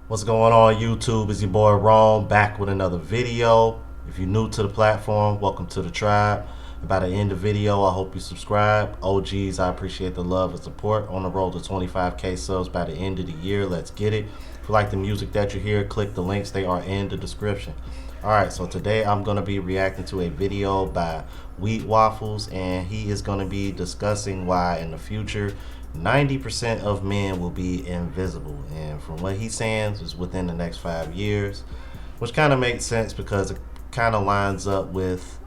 What's going on YouTube? It's your boy Rome back with another video. If you're new to the platform, welcome to the tribe. By the end of the video, I hope you subscribe. OGs, I appreciate the love and support. On the road to 25k subs by the end of the year. Let's get it. If you like the music that you hear, click the links. They are in the description. Alright, so today I'm going to be reacting to a video by Wheat Waffles, and he is going to be discussing why in the future 90% of men will be invisible. And from what he's saying, is within the next 5 years, which kind of makes sense because it kind of lines up with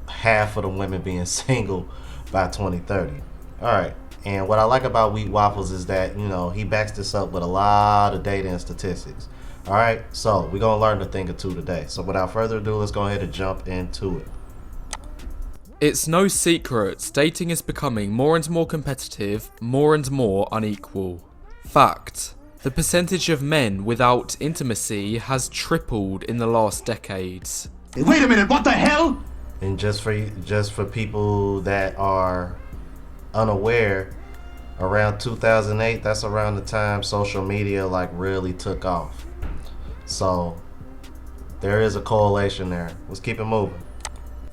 half of the women being single by 2030. Alright, and what I like about Wheat Waffles is that, you know, he backs this up with a lot of data and statistics. Alright, so we're going to learn a thing or two today. So without further ado, let's go ahead and jump into it. It's no secret, dating is becoming more and more competitive, more and more unequal. Fact: the percentage of men without intimacy has tripled in the last decades. Wait a minute, what the hell? And just for people that are unaware, around 2008, that's around the time social media like really took off. So there is a correlation there. Let's keep it moving.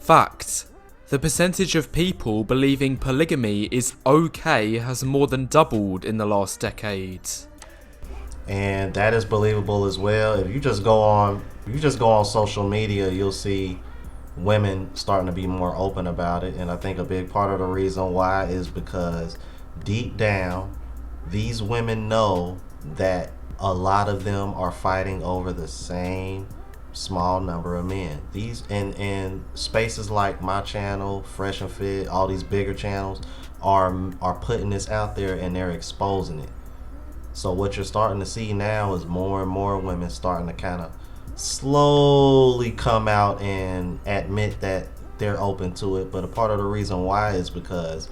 Fact: the percentage of people believing polygamy is okay has more than doubled in the last decade. And that is believable as well. If you just go on social media, you'll see women starting to be more open about it. And I think a big part of the reason why is because deep down, these women know that a lot of them are fighting over the same small number of men. These and spaces like my channel, Fresh and Fit, all these bigger channels are putting this out there, and they're exposing it. So what you're starting to see now is more and more women starting to kind of slowly come out and admit that they're open to it. But a part of the reason why is because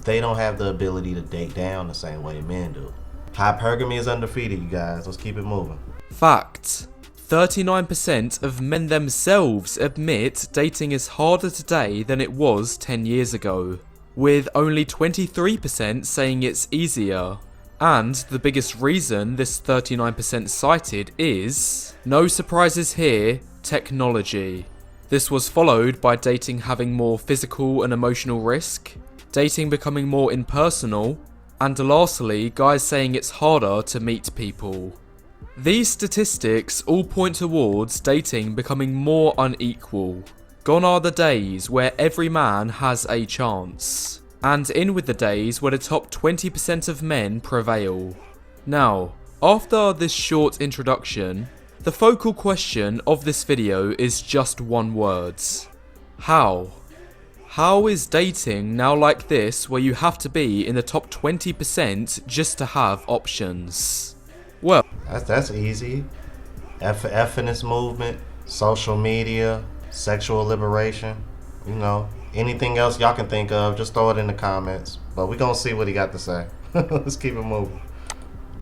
they don't have the ability to date down the same way men do. Hypergamy is undefeated, you guys. Let's keep it moving. Fact: 39% of men themselves admit dating is harder today than it was 10 years ago, with only 23% saying it's easier. And the biggest reason this 39% cited is, no surprises here, technology. This was followed by dating having more physical and emotional risk, dating becoming more impersonal, and lastly, guys saying it's harder to meet people. These statistics all point towards dating becoming more unequal. Gone are the days where every man has a chance, and in with the days where the top 20% of men prevail. Now, after this short introduction, the focal question of this video is just one word: how? How is dating now like this, where you have to be in the top 20% just to have options? Well, That's easy. Feminist movement, social media, sexual liberation, you know, anything else y'all can think of, just throw it in the comments. But we're gonna see what he got to say. Let's keep it moving.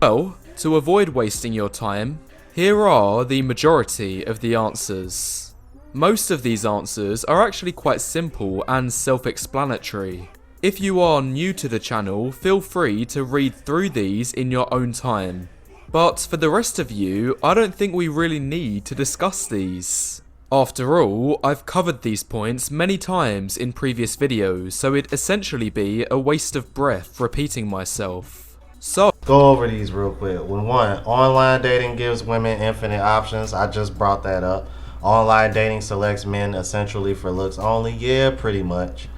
Well, to avoid wasting your time, here are the majority of the answers. Most of these answers are actually quite simple and self-explanatory. If you are new to the channel, feel free to read through these in your own time. But for the rest of you, I don't think we really need to discuss these. After all, I've covered these points many times in previous videos, so it'd essentially be a waste of breath repeating myself. So, Go over these real quick. When one, online dating gives women infinite options. I just brought that up. Online dating selects men essentially for looks only. Yeah, pretty much.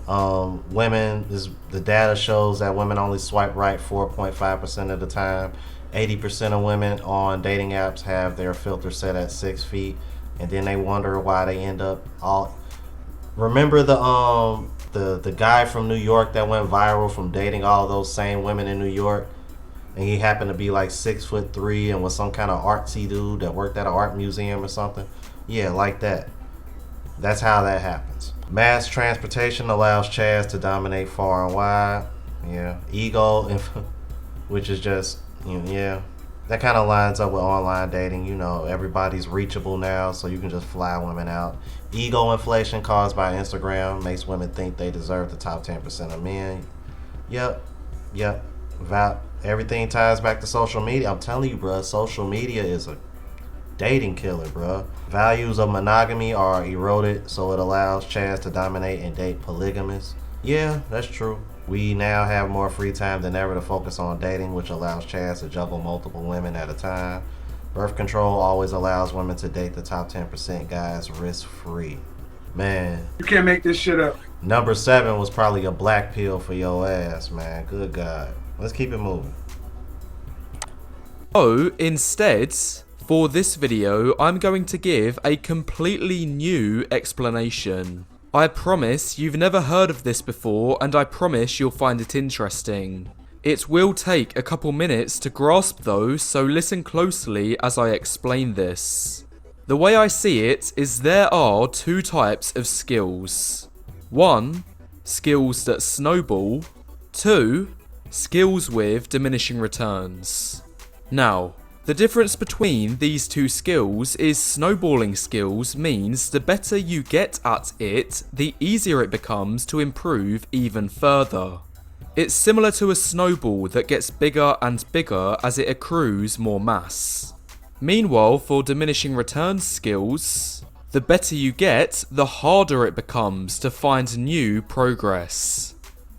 The data shows that women only swipe right 4.5% of the time. 80% of women on dating apps have their filter set at 6 feet, and then they wonder why they end up all. Remember the guy from New York that went viral from dating all those same women in New York, and he happened to be like 6'3" and was some kind of artsy dude that worked at an art museum or something. Yeah, like that. That's how that happens. Mass transportation allows Chaz to dominate far and wide. Yeah, ego, which is just. Yeah, that kind of lines up with online dating. You know, everybody's reachable now, so you can just fly women out. Ego inflation caused by Instagram makes women think they deserve the top 10% of men. Yep. Everything ties back to social media. I'm telling you, bro, social media is a dating killer, bro. Values of monogamy are eroded, so it allows Chaz to dominate and date polygamists. Yeah, that's true. We now have more free time than ever to focus on dating, which allows Chaz to juggle multiple women at a time. Birth control always allows women to date the top 10% guys risk-free. Man. You can't make this shit up. Number 7 was probably a black pill for your ass, man. Good God. Let's keep it moving. So, instead, for this video, I'm going to give a completely new explanation. I promise you've never heard of this before, and I promise you'll find it interesting. It will take a couple minutes to grasp though, so listen closely as I explain this. The way I see it is there are 2 types of skills. 1. Skills that snowball. 2. Skills with diminishing returns. Now, the difference between these 2 skills is snowballing skills means the better you get at it, the easier it becomes to improve even further. It's similar to a snowball that gets bigger and bigger as it accrues more mass. Meanwhile, for diminishing returns skills, the better you get, the harder it becomes to find new progress.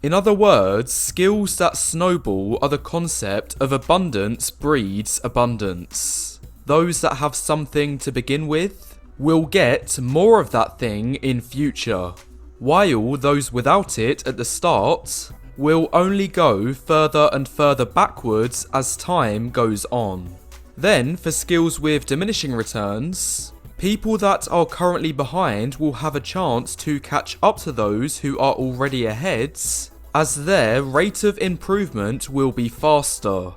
In other words, skills that snowball are the concept of abundance breeds abundance. Those that have something to begin with will get more of that thing in future, while those without it at the start will only go further and further backwards as time goes on. Then, for skills with diminishing returns, people that are currently behind will have a chance to catch up to those who are already ahead, as their rate of improvement will be faster.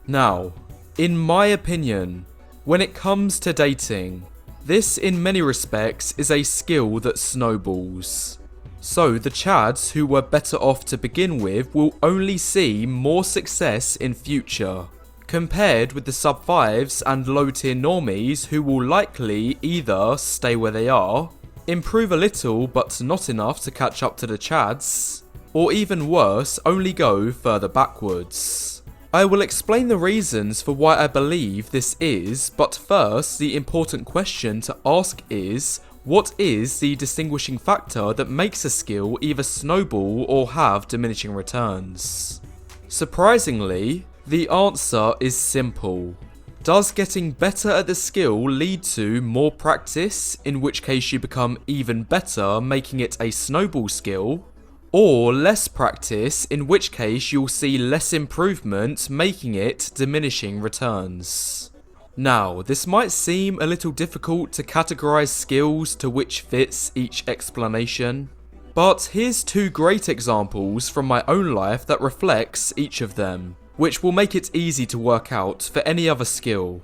Now, in my opinion, when it comes to dating, this in many respects is a skill that snowballs. So the Chads who were better off to begin with will only see more success in future, compared with the sub 5s and low tier normies who will likely either stay where they are, improve a little but not enough to catch up to the Chads, or even worse, only go further backwards. I will explain the reasons for why I believe this is, but first the important question to ask is, what is the distinguishing factor that makes a skill either snowball or have diminishing returns? Surprisingly, the answer is simple. Does getting better at the skill lead to more practice, in which case you become even better, making it a snowball skill? Or less practice, in which case you'll see less improvement, making it diminishing returns. Now, this might seem a little difficult to categorize skills to which fits each explanation, but here's 2 great examples from my own life that reflects each of them, which will make it easy to work out for any other skill.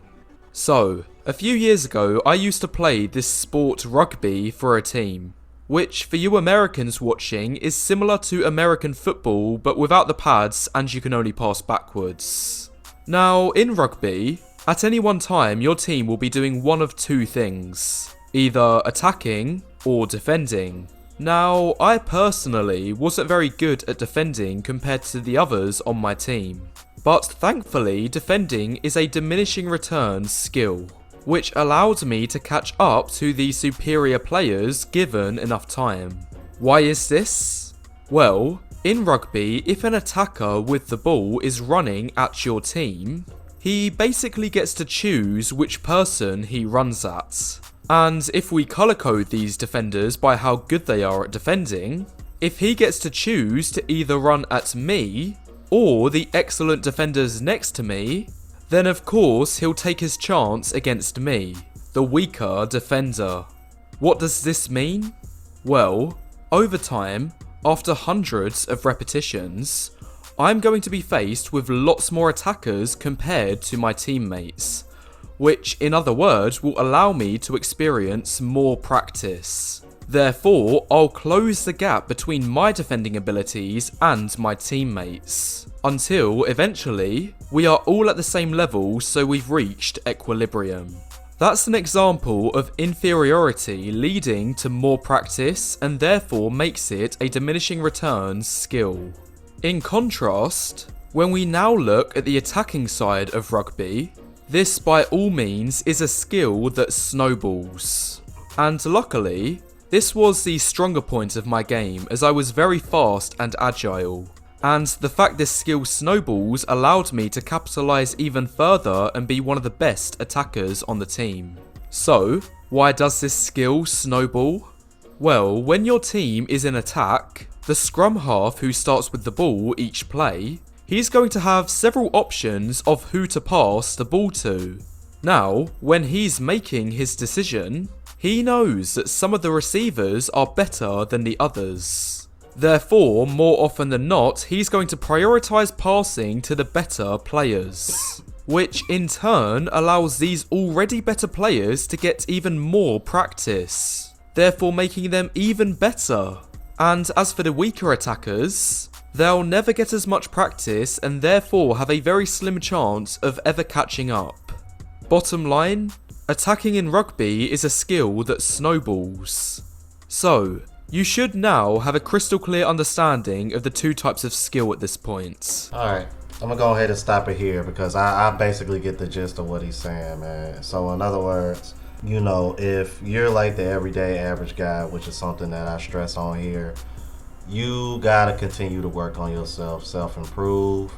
So, a few years ago I used to play this sport rugby for a team, which for you Americans watching is similar to American football but without the pads and you can only pass backwards. Now in rugby, at any one time your team will be doing one of 2 things, either attacking or defending. Now I personally wasn't very good at defending compared to the others on my team, but thankfully defending is a diminishing returns skill, which allowed me to catch up to the superior players given enough time. Why is this? Well, in rugby, if an attacker with the ball is running at your team, he basically gets to choose which person he runs at. And if we colour code these defenders by how good they are at defending, if he gets to choose to either run at me or the excellent defenders next to me, then of course he'll take his chance against me, the weaker defender. What does this mean? Well, over time, after hundreds of repetitions, I'm going to be faced with lots more attackers compared to my teammates, which in other words will allow me to experience more practice. Therefore, I'll close the gap between my defending abilities and my teammates, until eventually we are all at the same level, so we've reached equilibrium. That's an example of inferiority leading to more practice and therefore makes it a diminishing returns skill. In contrast, When we now look at the attacking side of rugby, this by all means is a skill that snowballs. And luckily, this was the stronger point of my game as I was very fast and agile. And the fact this skill snowballs allowed me to capitalise even further and be one of the best attackers on the team. So, why does this skill snowball? Well, when your team is in attack, the scrum half who starts with the ball each play, he's going to have several options of who to pass the ball to. Now, when he's making his decision, he knows that some of the receivers are better than the others. Therefore, more often than not, he's going to prioritise passing to the better players, which in turn allows these already better players to get even more practice, therefore making them even better. And as for the weaker attackers, they'll never get as much practice and therefore have a very slim chance of ever catching up. Bottom line, attacking in rugby is a skill that snowballs. So, you should now have a crystal clear understanding of the two types of skill at this point. Alright, I'm gonna go ahead and stop it here because I basically get the gist of what he's saying, man. So in other words, you know, if you're like the everyday average guy, which is something that I stress on here, you gotta continue to work on yourself, self-improve.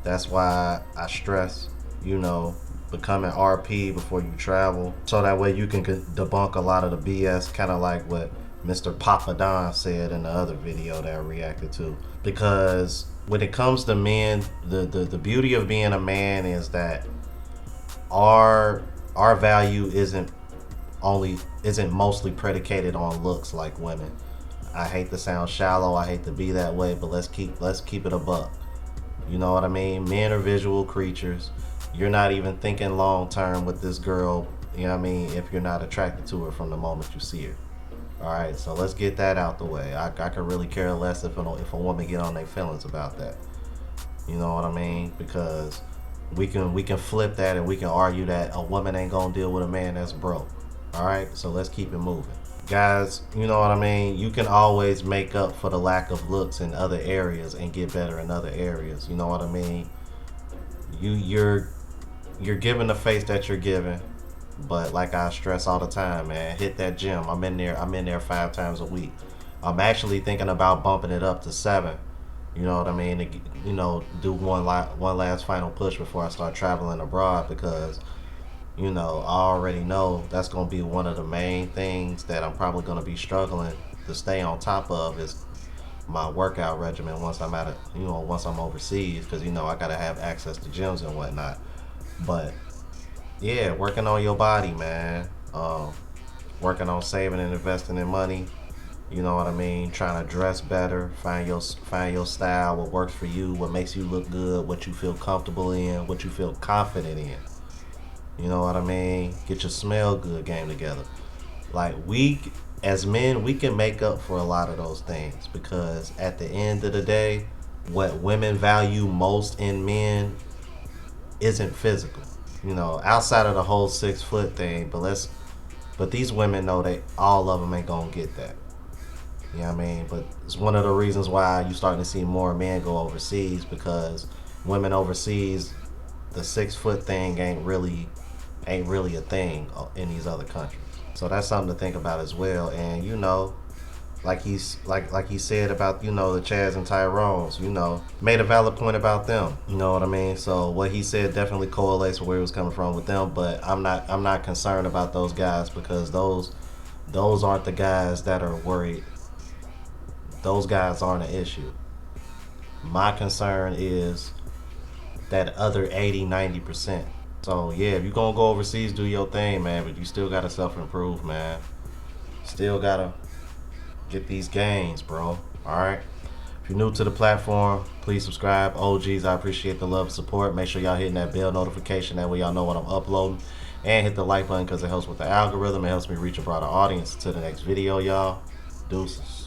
That's why I stress, you know, becoming RP before you travel, so that way you can debunk a lot of the BS, kind of like what Mr. Papa Don said in the other video that I reacted to. Because when it comes to men, the beauty of being a man is that our value isn't mostly predicated on looks like women. I hate to sound shallow, I hate to be that way, but let's keep it a buck. You know what I mean? Men are visual creatures. You're not even thinking long term with this girl, you know what I mean, if you're not attracted to her from the moment you see her. Alright, so let's get that out the way. I could really care less if a woman get on their feelings about that. You know what I mean? Because we can flip that and we can argue that a woman ain't gonna deal with a man that's broke. Alright, so let's keep it moving. Guys, you know what I mean? You can always make up for the lack of looks in other areas and get better in other areas. You know what I mean? You're giving the face that you're giving. But like I stress all the time, man, hit that gym. I'm in there 5 times a week. I'm actually thinking about bumping it up to 7. You know what I mean? To, you know, do one last final push before I start traveling abroad, because, you know, I already know that's going to be one of the main things that I'm probably going to be struggling to stay on top of, is my workout regimen once I'm once I'm overseas, because, you know, I got to have access to gyms and whatnot. But yeah, working on your body, man. Working on saving and investing in money. You know what I mean? Trying to dress better, find your style, what works for you, what makes you look good, what you feel comfortable in, what you feel confident in. You know what I mean? Get your smell good game together. Like, we as men, we can make up for a lot of those things, because at the end of the day, what women value most in men isn't physical. You know, outside of the whole 6 foot thing, but these women know that all of them ain't gonna get that. You know what I mean? But it's one of the reasons why you starting to see more men go overseas, because women overseas, the 6 foot thing ain't really a thing in these other countries. So that's something to think about as well. And you know, like he said about, you know, the Chads and Tyrones, you know, made a valid point about them. You know what I mean? So what he said definitely correlates with where he was coming from with them. But I'm not concerned about those guys, because those aren't the guys that are worried. Those guys aren't an issue. My concern is that other 80-90%. So yeah, if you're gonna go overseas, do your thing, man. But you still gotta self-improve, man. Still gotta get these gains, bro. Alright? If you're new to the platform, please subscribe. OGs, I appreciate the love and support. Make sure y'all hitting that bell notification. That way y'all know when I'm uploading. And hit the like button, because it helps with the algorithm. It helps me reach a broader audience. To the next video, y'all. Deuces.